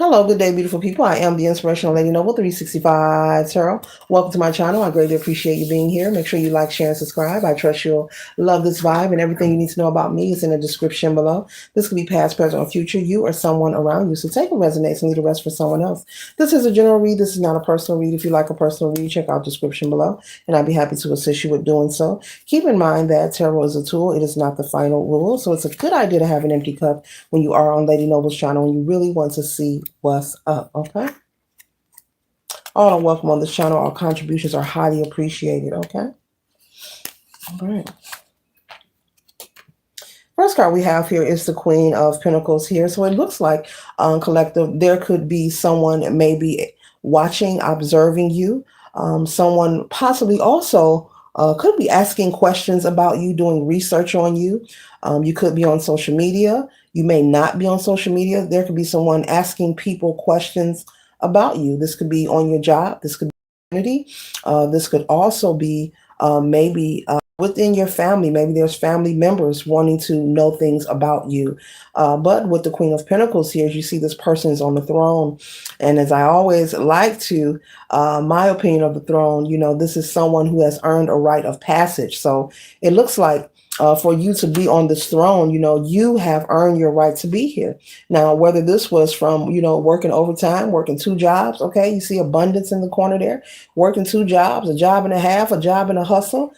Hello, good day, beautiful people. I am the Inspirational Lady Noble 365 Tarot. Welcome to my channel. I greatly appreciate you being here. Make sure you like, share, and subscribe. I trust you'll love this vibe, and everything you need to know about me is in the description below. This could be past, present, or future, you or someone around you. So take what resonates and leave the rest for someone else. This is a general read. This is not a personal read. If you like a personal read, check out the description below, and I'd be happy to assist you with doing so. Keep in mind that tarot is a tool. It is not the final rule. So it's a good idea to have an empty cup when you are on Lady Noble's channel and you really want to see what's up, okay? All are welcome on this channel. Our contributions are highly appreciated, okay? All right. First card we have here is the Queen of Pentacles here. So it looks like, collective, there could be someone maybe watching, observing you. Someone possibly also could be asking questions about you, doing research on you. You could be on social media. You may not be on social media. There could be someone asking people questions about you. This could be on your job. This could be community. This could also be maybe within your family. Maybe there's family members wanting to know things about you. But with the Queen of Pentacles here, as you see, this person is on the throne. And as I always like to, my opinion of the throne, you know, this is someone who has earned a rite of passage. So it looks like for you to be on this throne, you know, you have earned your right to be here. Now, whether this was from, you know, working overtime, working 2 jobs, okay, you see abundance in the corner there, working 2 jobs, a job and a half, a job and a hustle,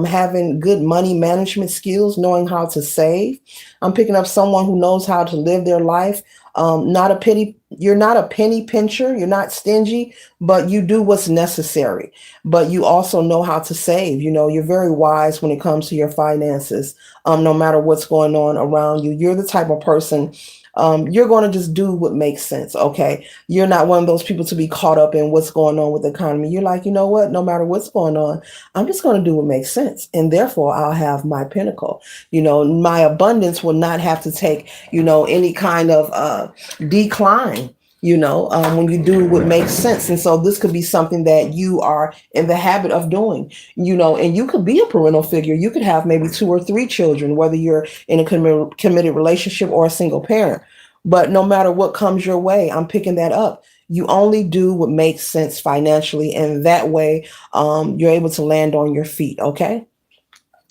having good money management skills, knowing how to save. I'm picking up someone who knows how to live their life. You're not a penny pincher, you're not stingy, but you do what's necessary. But you also know how to save. You know, you're very wise when it comes to your finances. No matter what's going on around you, you're the type of person, you're going to just do what makes sense. Okay. You're not one of those people to be caught up in what's going on with the economy. You're like, you know what, no matter what's going on, I'm just going to do what makes sense. And therefore I'll have my pinnacle. You know, my abundance will not have to take, you know, any kind of decline, you know, when you do what makes sense. And so this could be something that you are in the habit of doing, you know, and you could be a parental figure. You could have maybe 2 or 3 children, whether you're in a committed relationship or a single parent. But no matter what comes your way, I'm picking that up. You only do what makes sense financially. And that way you're able to land on your feet. Okay.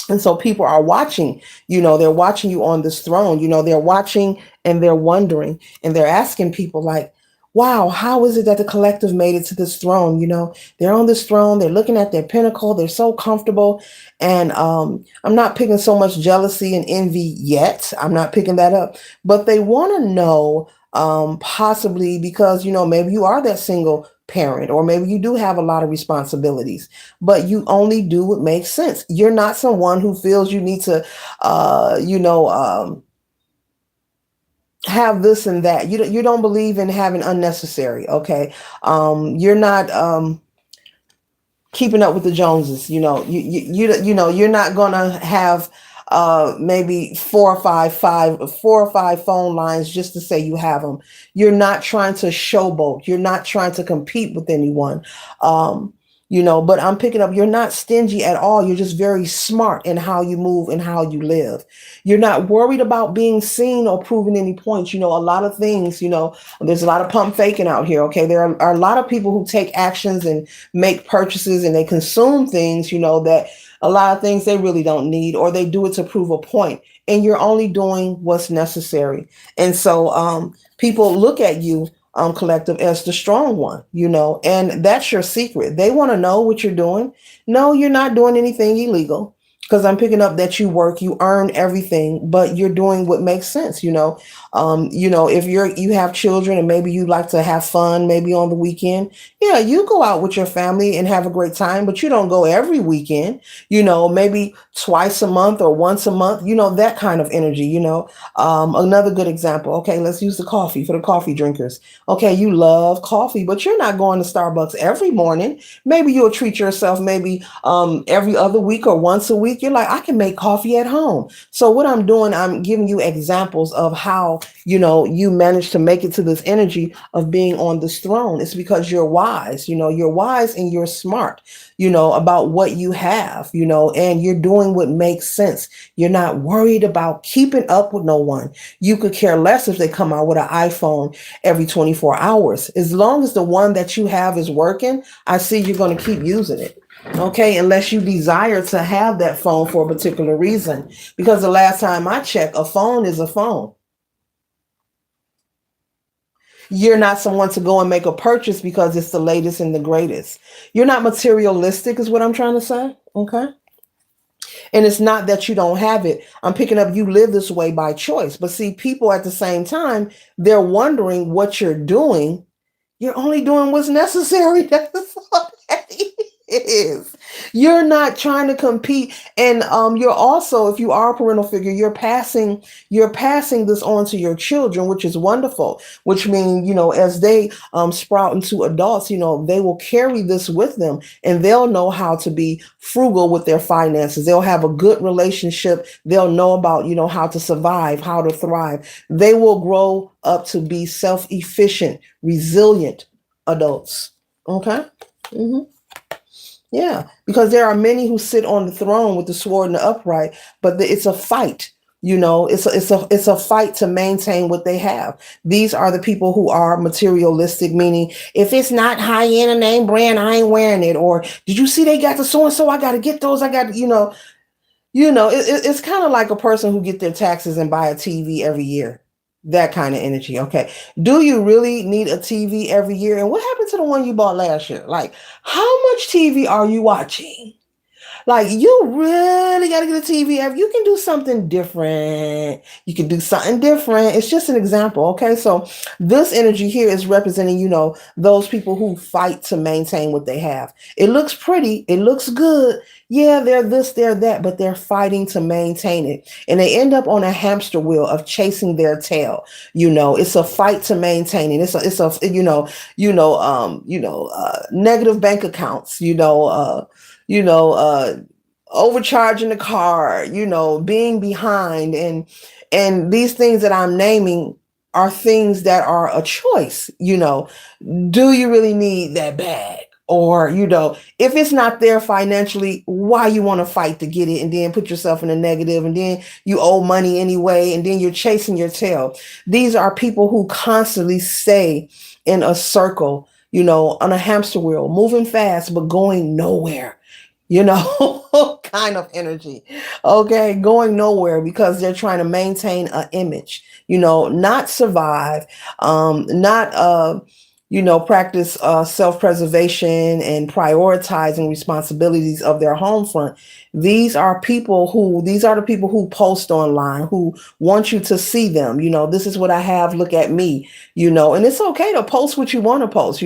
And so people are watching, you know, they're watching you on this throne, you know, they're watching and they're wondering and they're asking people like, wow, how is it that the collective made it to this throne? You know, they're on this throne, they're looking at their pinnacle, they're so comfortable. And I'm not picking so much jealousy and envy yet. I'm not picking that up, but they want to know possibly because, you know, maybe you are that single parent, or maybe you do have a lot of responsibilities, but you only do what makes sense. You're not someone who feels you need to, have this and that. You don't believe in having unnecessary. Okay. You're not, keeping up with the Joneses. You know, you know, you're not going to have, maybe 4 or 5 phone lines just to say you have them. You're not trying to showboat. You're not trying to compete with anyone. You know, but I'm picking up, you're not stingy at all. You're just very smart in how you move and how you live. You're not worried about being seen or proving any points. You know, a lot of things, you know, there's a lot of pump faking out here. Okay. There are a lot of people who take actions and make purchases and they consume things, you know, that a lot of things they really don't need, or they do it to prove a point. And you're only doing what's necessary. And so people look at you, collective, as the strong one, you know, and that's your secret. They want to know what you're doing. No, you're not doing anything illegal, because I'm picking up that you work, you earn everything, but you're doing what makes sense. You know, if you have children and maybe you like to have fun, maybe on the weekend, yeah, you go out with your family and have a great time, but you don't go every weekend, you know, maybe twice a month or once a month, you know, that kind of energy, you know. Another good example. Okay, let's use the coffee for the coffee drinkers. Okay, you love coffee, but you're not going to Starbucks every morning. Maybe you'll treat yourself maybe every other week or once a week. week, you're like, I can make coffee at home. So what I'm doing, I'm giving you examples of how, you manage to make it to this energy of being on this throne. It's because you're wise, you're wise and you're smart, about what you have, and you're doing what makes sense. You're not worried about keeping up with no one. You could care less if they come out with an iPhone every 24 hours. As long as the one that you have is working, I see you're going to keep using it. Okay, unless you desire to have that phone for a particular reason. Because the last time I checked, a phone is a phone. You're not someone to go and make a purchase because it's the latest and the greatest. You're not materialistic, is what I'm trying to say. Okay. And it's not that you don't have it. I'm picking up you live this way by choice. But see, people at the same time, they're wondering what you're doing. You're only doing what's necessary. That's all that is. You're not trying to compete. And you're also, if you are a parental figure, you're passing this on to your children, which is wonderful, which means, as they sprout into adults, they will carry this with them and they'll know how to be frugal with their finances. They'll have a good relationship. They'll know about, how to survive, how to thrive. They will grow up to be self-efficient, resilient adults. Okay. hmm Yeah, because there are many who sit on the throne with the sword and the upright, but it's a fight. It's a fight to maintain what they have. These are the people who are materialistic, meaning if it's not high end and name brand, I ain't wearing it. Or did you see they got the so and so? I got to get those. I got it's kind of like a person who get their taxes and buy a TV every year. That kind of energy. Okay. Do you really need a TV every year? And what happened to the one you bought last year? Like, how much TV are you watching? Like, you really got to get a TV. You can do something different. You can do something different. It's just an example. Okay. So this energy here is representing, those people who fight to maintain what they have. It looks pretty. It looks good. Yeah, they're this, they're that, but they're fighting to maintain it. And they end up on a hamster wheel of chasing their tail. It's a fight to maintain it. It's a negative bank accounts, you know, uh, overcharging the car, being behind, and these things that I'm naming are things that are a choice. Do you really need that bag? Or, if it's not there financially, why you want to fight to get it and then put yourself in a negative and then you owe money anyway and then you're chasing your tail. These are people who constantly stay in a circle, on a hamster wheel, moving fast, but going nowhere. Kind of energy. Okay, going nowhere because they're trying to maintain an image, not survive, not practice self-preservation and prioritizing responsibilities of their home front. These are the people who post online, who want you to see them. This is what I have, look at me, and it's okay to post what you want to post,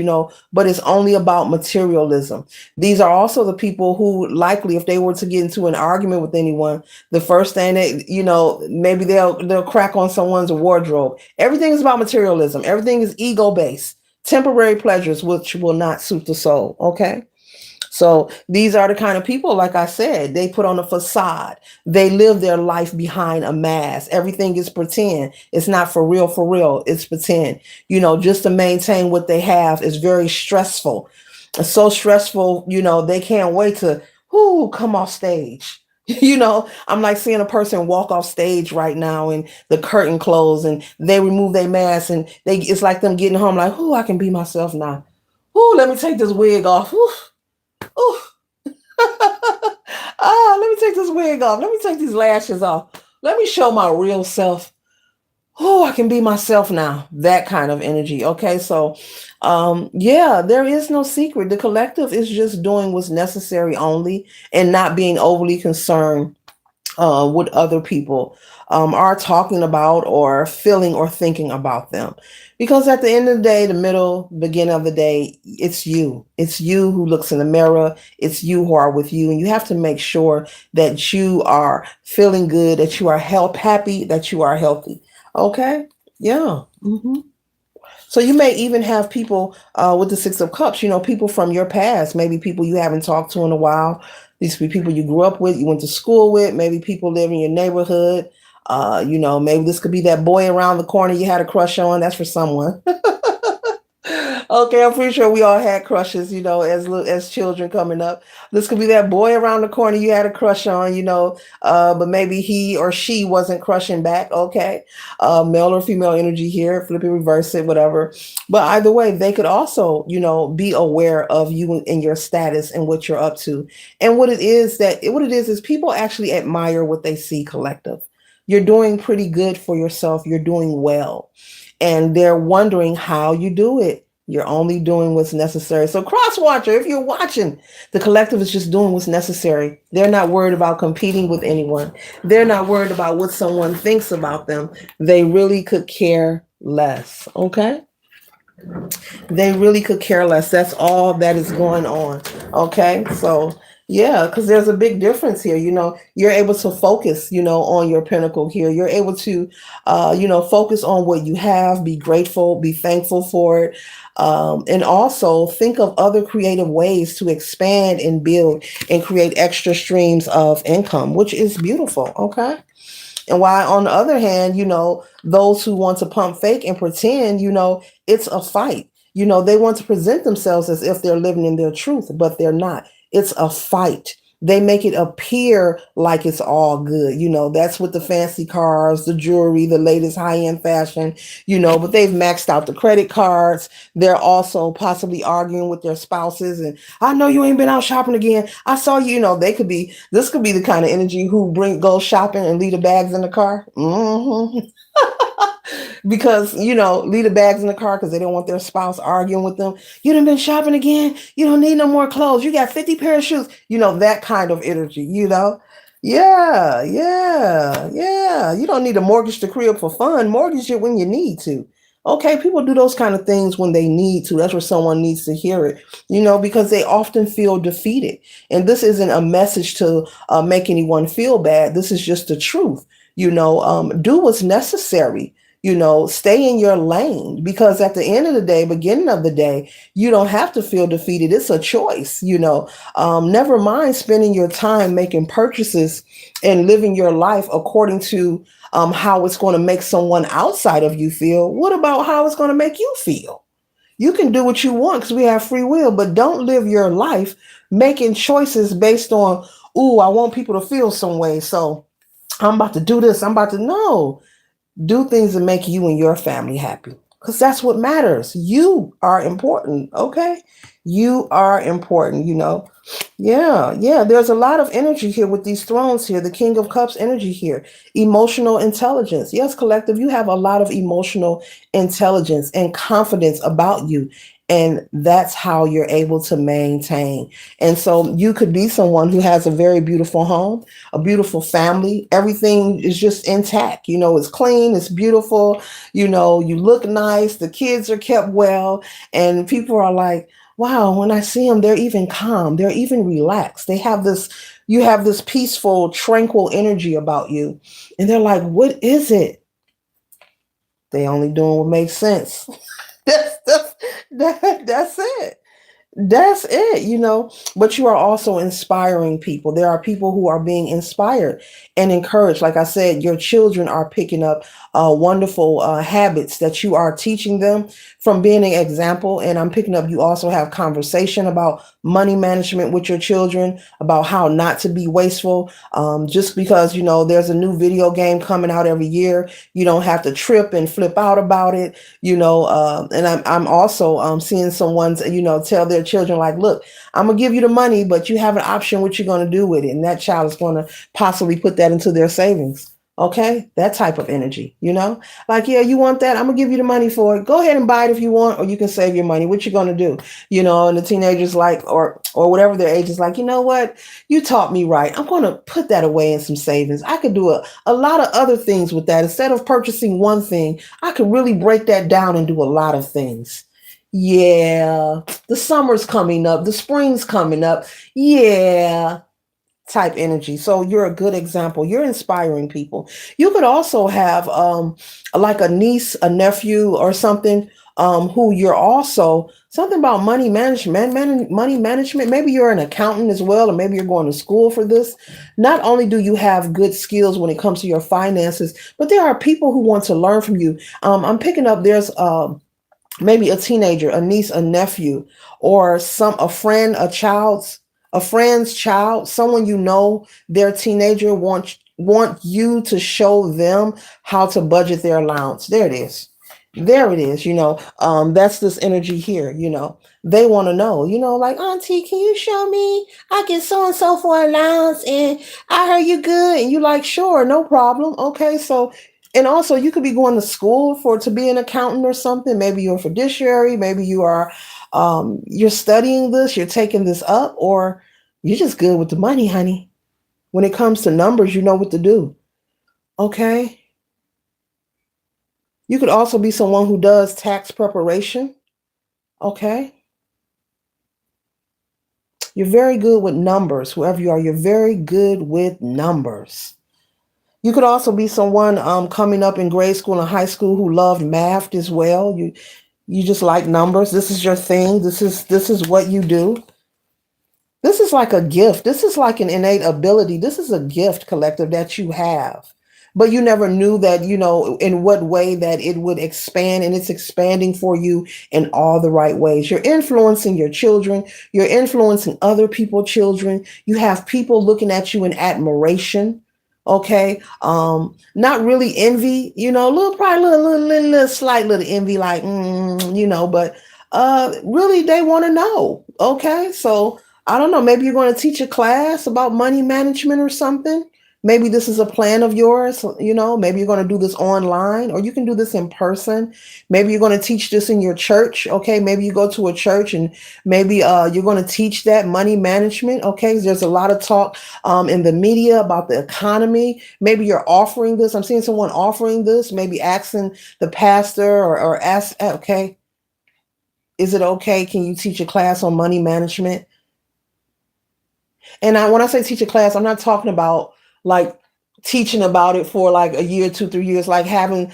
but it's only about materialism. These are also the people who likely, if they were to get into an argument with anyone, the first thing that, maybe they'll crack on someone's wardrobe. Everything is about materialism. Everything is ego based. Temporary pleasures, which will not suit the soul. Okay. So these are the kind of people, like I said, they put on a facade. They live their life behind a mask. Everything is pretend. It's not for real, for real. It's pretend. Just to maintain what they have is very stressful. It's so stressful, they can't wait to come off stage. I'm like seeing a person walk off stage right now and the curtain closed and they remove their mask and it's like them getting home like, I can be myself now. Let me take this wig off. Ooh. Let me take this wig off. Let me take these lashes off. Let me show my real self. I can be myself now. That kind of energy. Okay. So, yeah, there is no secret. The collective is just doing what's necessary only and not being overly concerned what other people are talking about or feeling or thinking about them. Because at the end of the day, the middle, beginning of the day, it's you. It's you who looks in the mirror. It's you who are with you. And you have to make sure that you are feeling good, that you are happy, that you are healthy. Okay? Yeah. So you may even have people with the Six of Cups, people from your past, maybe people you haven't talked to in a while. These could be people you grew up with, you went to school with, maybe people live in your neighborhood. Maybe this could be that boy around the corner you had a crush on. That's for someone. Okay, I'm pretty sure we all had crushes, as children coming up. This could be that boy around the corner you had a crush on, but maybe he or she wasn't crushing back. Okay, male or female energy here, flip it, reverse it, whatever. But either way, they could also, be aware of you and your status and what you're up to, and what it is people actually admire what they see. Collective, you're doing pretty good for yourself. You're doing well, and they're wondering how you do it. You're only doing what's necessary. So, cross watcher, if you're watching, the collective is just doing what's necessary. They're not worried about competing with anyone. They're not worried about what someone thinks about them. They really could care less. Okay? They really could care less. That's all that is going on. Okay? So, yeah, because there's a big difference here. You're able to focus, on your pinnacle here. You're able to, focus on what you have, be grateful, be thankful for it. And also think of other creative ways to expand and build and create extra streams of income, which is beautiful. Okay. And while on the other hand, those who want to pump fake and pretend, it's a fight. They want to present themselves as if they're living in their truth, but they're not. It's a fight. They make it appear like it's all good. That's with the fancy cars, the jewelry, the latest high-end fashion, but they've maxed out the credit cards. They're also possibly arguing with their spouses. And I know you ain't been out shopping again. I saw you, this could be the kind of energy who go shopping and leave the bags in the car. Because leave the bags in the car because they don't want their spouse arguing with them. You done been shopping again. You don't need no more clothes. You got 50 pair of shoes. That kind of energy. Yeah, yeah, yeah. You don't need to mortgage the crib for fun. Mortgage it when you need to. Okay, people do those kind of things when they need to. That's where someone needs to hear it, because they often feel defeated. And this isn't a message to make anyone feel bad. This is just the truth. Do what's necessary. Stay in your lane, because at the end of the day, beginning of the day, you don't have to feel defeated. It's a choice. Never mind spending your time making purchases and living your life according to how it's going to make someone outside of you feel. What about how it's going to make you feel? You can do what you want because we have free will, but don't live your life making choices based on, ooh, I want people to feel some way, so I'm about to do this. No. Do things that make you and your family happy, because that's what matters. You are important. Okay. You are important, Yeah, yeah. There's a lot of energy here with these thrones here. The King of Cups energy here. Emotional intelligence. Yes, collective, you have a lot of emotional intelligence and confidence about you. And that's how you're able to maintain. And so you could be someone who has a very beautiful home, a beautiful family. Everything is just intact. It's clean, it's beautiful. You look nice. The kids are kept well. And people are like, wow, when I see them, they're even calm. They're even relaxed. You have this peaceful, tranquil energy about you. And they're like, what is it? They only doing what makes sense. that's, that's, that's it. That's it, but you are also inspiring people. There are people who are being inspired and encouraged. Like I said, your children are picking up wonderful habits that you are teaching them from being an example. And I'm picking up, you also have conversation about money management with your children, about how not to be wasteful. Just because, there's a new video game coming out every year, you don't have to trip and flip out about it, and I'm also seeing someone, tell their children, like, look, I'm gonna give you the money, but you have an option what you're going to do with it. And that child is going to possibly put that into their savings. Okay. That type of energy, like, yeah, you want that? I'm gonna give you the money for it. Go ahead and buy it if you want, or you can save your money. What you going to do? And the teenagers like, or whatever their age is like, you know what? You taught me right. I'm going to put that away in some savings. I could do a lot of other things with that. Instead of purchasing one thing, I could really break that down and do a lot of things. Yeah, the summer's coming up, the spring's coming up. Yeah, type energy. So you're a good example. You're inspiring people. You could also have like a niece, a nephew, or something who you're also something about money management, money management. Maybe you're an accountant as well, or maybe you're going to school for this. Not only do you have good skills when it comes to your finances, but there are people who want to learn from you. I'm picking up there's maybe a teenager, a niece, a nephew, or a friend, a friend's child, someone you know, their teenager want you to show them how to budget their allowance. There it is. There it is. That's this energy here. They want to know. Like, Auntie, can you show me? I get so and so for allowance, and I heard you good, and you like, sure, no problem. Okay, so and also you could be going to school to be an accountant or something. Maybe you're a fiduciary, maybe you're studying this, you're taking this up, or you're just good with the money, honey. When it comes to numbers, you know what to do. Okay. You could also be someone who does tax preparation. Okay. You're very good with numbers. Whoever you are, you're very good with numbers. You could also be someone coming up in grade school and high school who loved math as well. You just like numbers. This is your thing. This is what you do. This is like a gift. This is like an innate ability. This is a gift, collective, that you have. But you never knew that, in what way that it would expand, and it's expanding for you in all the right ways. You're influencing your children. You're influencing other people's children. You have people looking at you in admiration. Okay. Not really envy, little, probably little slight little envy, like, but really they want to know. Okay. So I don't know, maybe you're going to teach a class about money management or something. Maybe this is a plan of yours, maybe you're going to do this online, or you can do this in person. Maybe you're going to teach this in your church. Okay. Maybe you go to a church and maybe you're going to teach that money management. Okay. There's a lot of talk in the media about the economy. Maybe you're offering this. I'm seeing someone offering this, maybe asking the pastor or ask, okay, is it okay? Can you teach a class on money management? And when I say teach a class, I'm not talking about like teaching about it for like a year, 2, 3 years, like having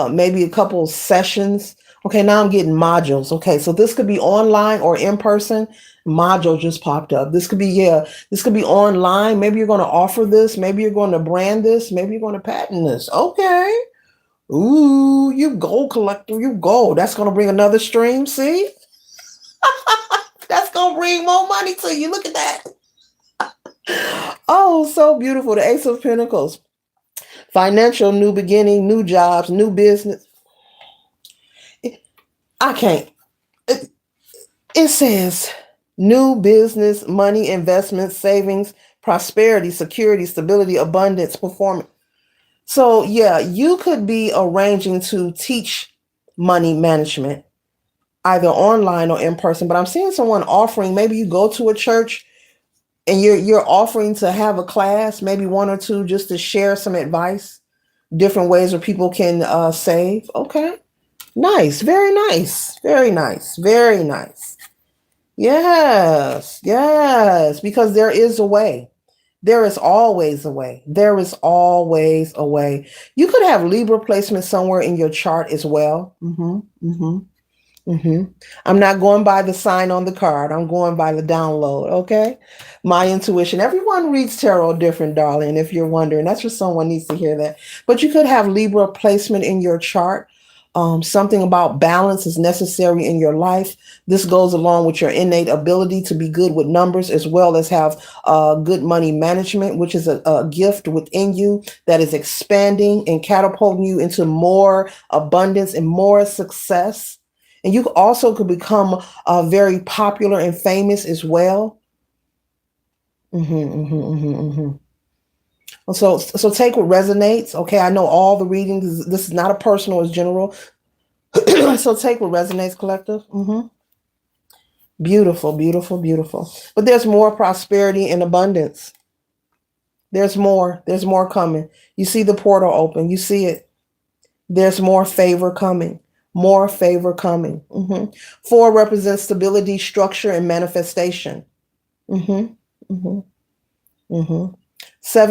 maybe a couple sessions. Okay, now I'm getting modules. Okay, so this could be online or in person. Module just popped up. This could be online. Maybe you're going to offer this. Maybe you're going to brand this. Maybe you're going to patent this. Okay. Ooh, you gold collector, you gold. That's going to bring another stream. See? That's going to bring more money to you. Look at that. Oh, so beautiful. The Ace of Pentacles. Financial, new beginning, new jobs, new business. I can't. It says new business, money, investments, savings, prosperity, security, stability, abundance, performance. So, yeah, you could be arranging to teach money management either online or in person. But I'm seeing someone offering, maybe you go to a church and you're offering to have a class, maybe one or two, just to share some advice, different ways where people can save. Okay. Nice. Very nice. Very nice. Very nice. Yes. Yes. Because there is a way. There is always a way. There is always a way. You could have Libra placement somewhere in your chart as well. I'm not going by the sign on the card. I'm going by the download. Okay. My intuition. Everyone reads tarot different, darling. If you're wondering, that's just someone needs to hear that. But you could have Libra placement in your chart. Something about balance is necessary in your life. This goes along with your innate ability to be good with numbers, as well as have good money management, which is a gift within you that is expanding and catapulting you into more abundance and more success. And you also could become very popular and famous as well. So take what resonates. Okay, I know all the readings. This is not a personal, it's general. So take what resonates, collective. Beautiful, beautiful, beautiful. But there's more prosperity and abundance. There's more. There's more coming. You see the portal open. You see it. There's more favor coming. More favor coming. 4 represents stability, structure, and manifestation. 7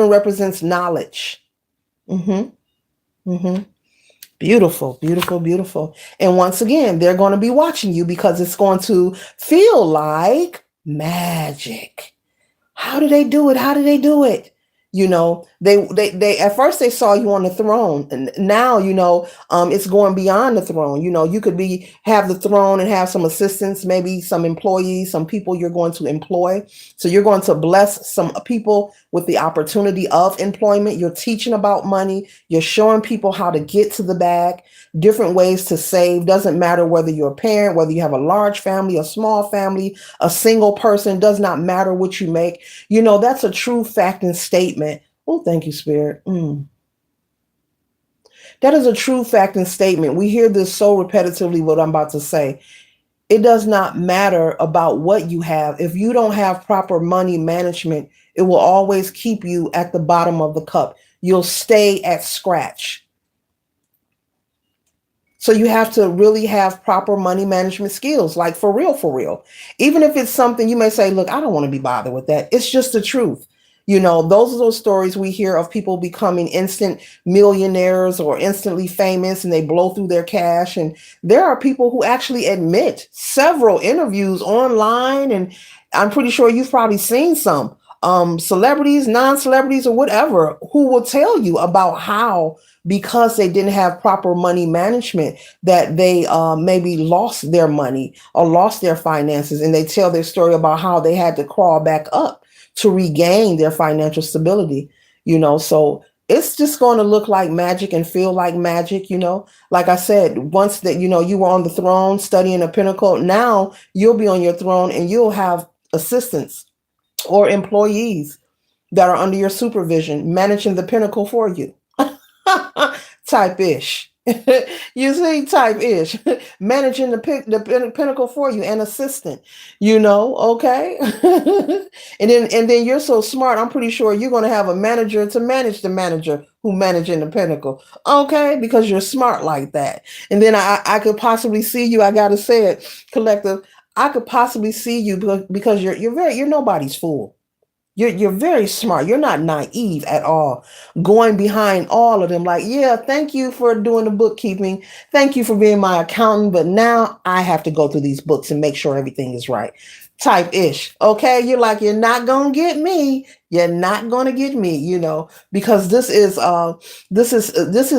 represents knowledge. Beautiful, beautiful, beautiful. And once again, they're going to be watching you because it's going to feel like magic. How do they do it? How do they do it? They at first they saw you on the throne, and now it's going beyond the throne. You could have the throne and have some assistants, maybe some employees, some people you're going to employ. So you're going to bless some people with the opportunity of employment. You're teaching about money. You're showing people how to get to the bag, different ways to save. Doesn't matter whether you're a parent, whether you have a large family, a small family, a single person. Does not matter what you make. That's a true fact and statement. Oh, thank you, Spirit. That is a true fact and statement. We hear this so repetitively, what I'm about to say. It does not matter about what you have. If you don't have proper money management, it will always keep you at the bottom of the cup. You'll stay at scratch. So you have to really have proper money management skills, like for real, for real. Even if it's something you may say, look, I don't want to be bothered with that. It's just the truth. Those are those stories we hear of people becoming instant millionaires or instantly famous and they blow through their cash. And there are people who actually admit several interviews online. And I'm pretty sure you've probably seen some celebrities, non-celebrities or whatever, who will tell you about how because they didn't have proper money management, that they maybe lost their money or lost their finances. And they tell their story about how they had to crawl back up to regain their financial stability, so it's just going to look like magic and feel like magic, like I said, once that, you were on the throne studying a pinnacle, now you'll be on your throne and you'll have assistants or employees that are under your supervision managing the pinnacle for you. Type ish. You see, type ish. Managing the pinnacle for you, an assistant, okay? and then you're so smart, I'm pretty sure you're going to have a manager to manage the manager who managing the pinnacle, okay? Because you're smart like that. And then I could possibly see you, I got to say it, collective, I could possibly see you because you're nobody's fool. You're very smart. You're not naive at all. Going behind all of them, like, yeah, thank you for doing the bookkeeping. Thank you for being my accountant. But now I have to go through these books and make sure everything is right. Type ish. Okay. You're like, you're not gonna get me. You're not gonna get me, because this is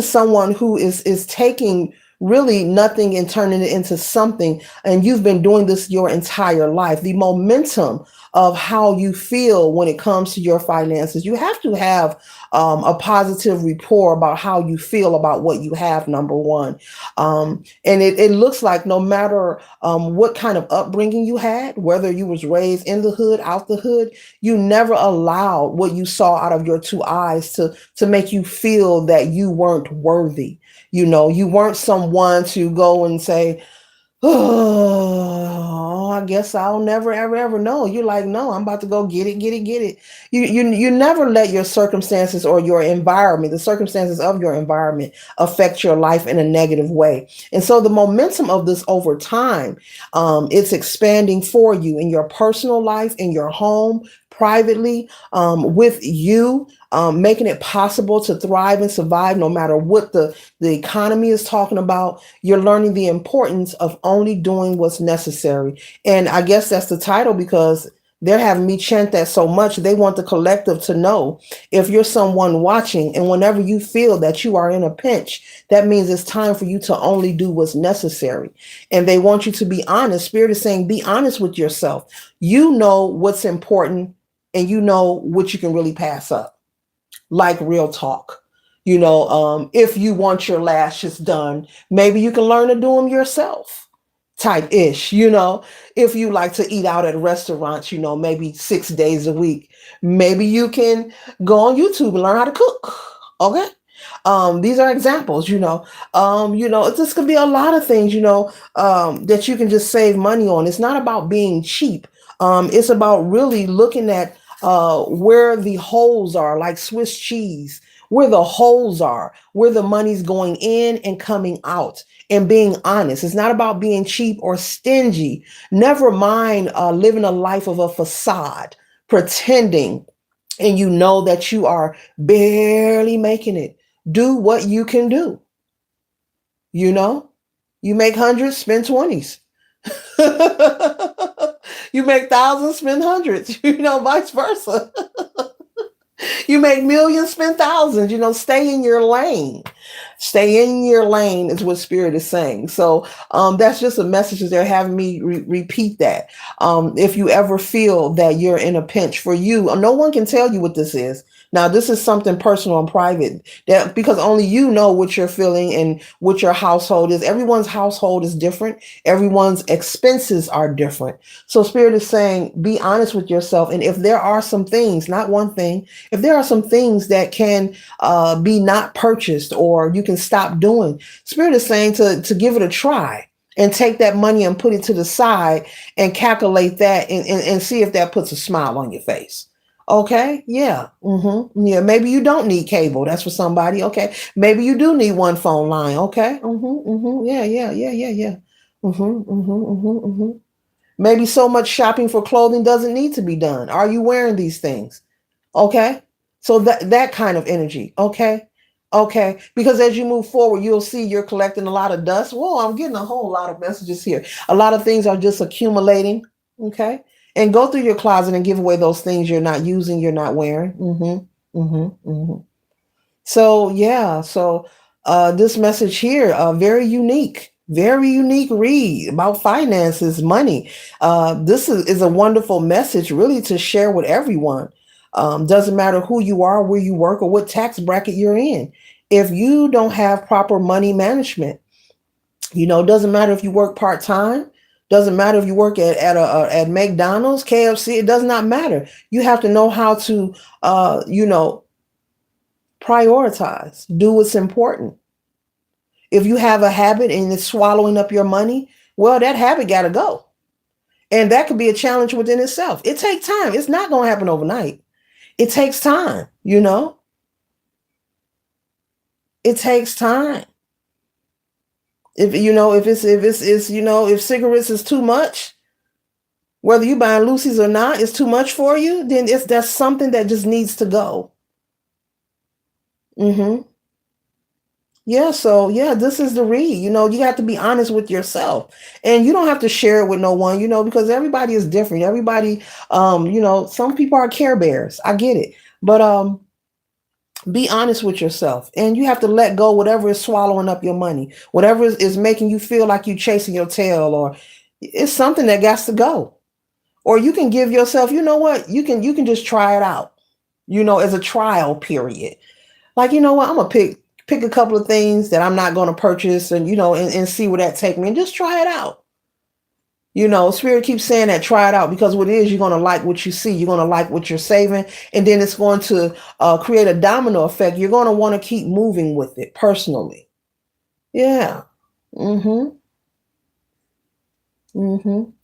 someone who is taking really nothing and turning it into something. And you've been doing this your entire life. The momentum of how you feel when it comes to your finances. You have to have a positive rapport about how you feel about what you have, number one. And it looks like no matter what kind of upbringing you had, whether you was raised in the hood, out the hood, you never allowed what you saw out of your two eyes to make you feel that you weren't worthy. You weren't someone to go and say, oh, I guess I'll never, ever, ever know. You're like, no, I'm about to go get it, get it, get it. You never let your circumstances or your environment, the circumstances of your environment, affect your life in a negative way. And so the momentum of this over time, it's expanding for you in your personal life, in your home, privately, with you, making it possible to thrive and survive no matter what the economy is talking about. You're learning the importance of only doing what's necessary. And I guess that's the title because they're having me chant that so much. They want the collective to know if you're someone watching and whenever you feel that you are in a pinch, that means it's time for you to only do what's necessary. And they want you to be honest. Spirit is saying, be honest with yourself. You know what's important and you know what you can really pass up. Like real talk. If you want your lashes done, maybe you can learn to do them yourself. Type ish, if you like to eat out at restaurants, maybe 6 days a week, maybe you can go on YouTube and learn how to cook. Okay. These are examples, this could be a lot of things, that you can just save money on. It's not about being cheap. It's about really looking at where the holes are, like Swiss cheese, where the holes are, where the money's going in and coming out, and being honest. It's not about being cheap or stingy. Never mind living a life of a facade, pretending, and you know that you are barely making it. Do what you can do. You know, you make hundreds, spend 20s. You make thousands, spend hundreds, vice versa. You make millions, spend thousands, stay in your lane. Stay in your lane is what Spirit is saying. So that's just a message that they're having me repeat that. If you ever feel that you're in a pinch for you, no one can tell you what this is. Now, this is something personal and private that because only you know what you're feeling and what your household is. Everyone's household is different. Everyone's expenses are different. So Spirit is saying, be honest with yourself. And if there are some things, not one thing, if there are some things that can be not purchased or you can stop doing, Spirit is saying to give it a try and take that money and put it to the side and calculate that and see if that puts a smile on your face. Okay. Yeah. Yeah. Maybe you don't need cable. That's for somebody. Okay. Maybe you do need one phone line. Okay. Yeah. Yeah. Yeah. Yeah. Yeah. Maybe so much shopping for clothing doesn't need to be done. Are you wearing these things? Okay. So that kind of energy. Okay. Okay. Because as you move forward, you'll see you're collecting a lot of dust. Whoa, I'm getting a whole lot of messages here. A lot of things are just accumulating. Okay. And go through your closet and give away those things you're not using, you're not wearing. So yeah, so this message here, very unique read about finances, money. This is a wonderful message really to share with everyone. Doesn't matter who you are, where you work, or what tax bracket you're in. If you don't have proper money management, doesn't matter if you work part-time, doesn't matter if you work at McDonald's, KFC, it does not matter. You have to know how to prioritize, do what's important. If you have a habit and it's swallowing up your money, well, that habit got to go. And that could be a challenge within itself. It takes time. It's not going to happen overnight. It takes time, It takes time. If cigarettes is too much, whether you buying Lucy's or not, it's too much for you, then that's something that just needs to go. Yeah, so yeah, this is the read. You have to be honest with yourself. And you don't have to share it with no one, because everybody is different. Everybody, some people are care bears. I get it. But be honest with yourself. And you have to let go whatever is swallowing up your money, whatever is making you feel like you're chasing your tail, or it's something that got to go. Or you can give yourself, you know what, you can just try it out, as a trial period. Like, you know what, I'm gonna pick a couple of things that I'm not going to purchase and, and see where that take me and just try it out. Spirit keeps saying that, try it out, because what it is, you're going to like what you see. You're going to like what you're saving. And then it's going to create a domino effect. You're going to want to keep moving with it personally. Yeah.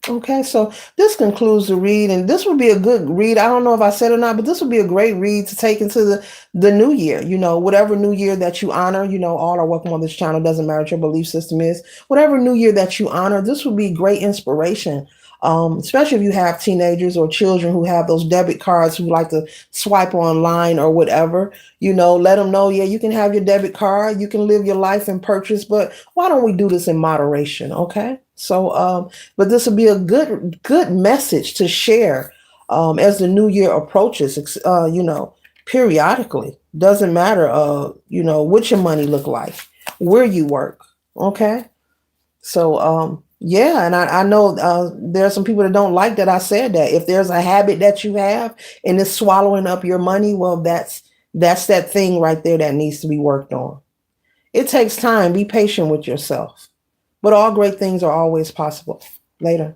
Okay, so this concludes the read, and this would be a good read. I don't know if I said or not, but this would be a great read to take into the new year. Whatever new year that you honor, all are welcome on this channel. Doesn't matter what your belief system is. Whatever new year that you honor, this would be great inspiration. Especially if you have teenagers or children who have those debit cards who like to swipe online or whatever, let them know, yeah, you can have your debit card, you can live your life and purchase, but why don't we do this in moderation? Okay. So, but this will be a good message to share as the new year approaches, periodically. Doesn't matter, what your money look like, where you work. Okay. So, yeah, and I know there are some people that don't like that I said that. If there's a habit that you have and it's swallowing up your money, well, that's that thing right there that needs to be worked on. It takes time. Be patient with yourself. But all great things are always possible. Later.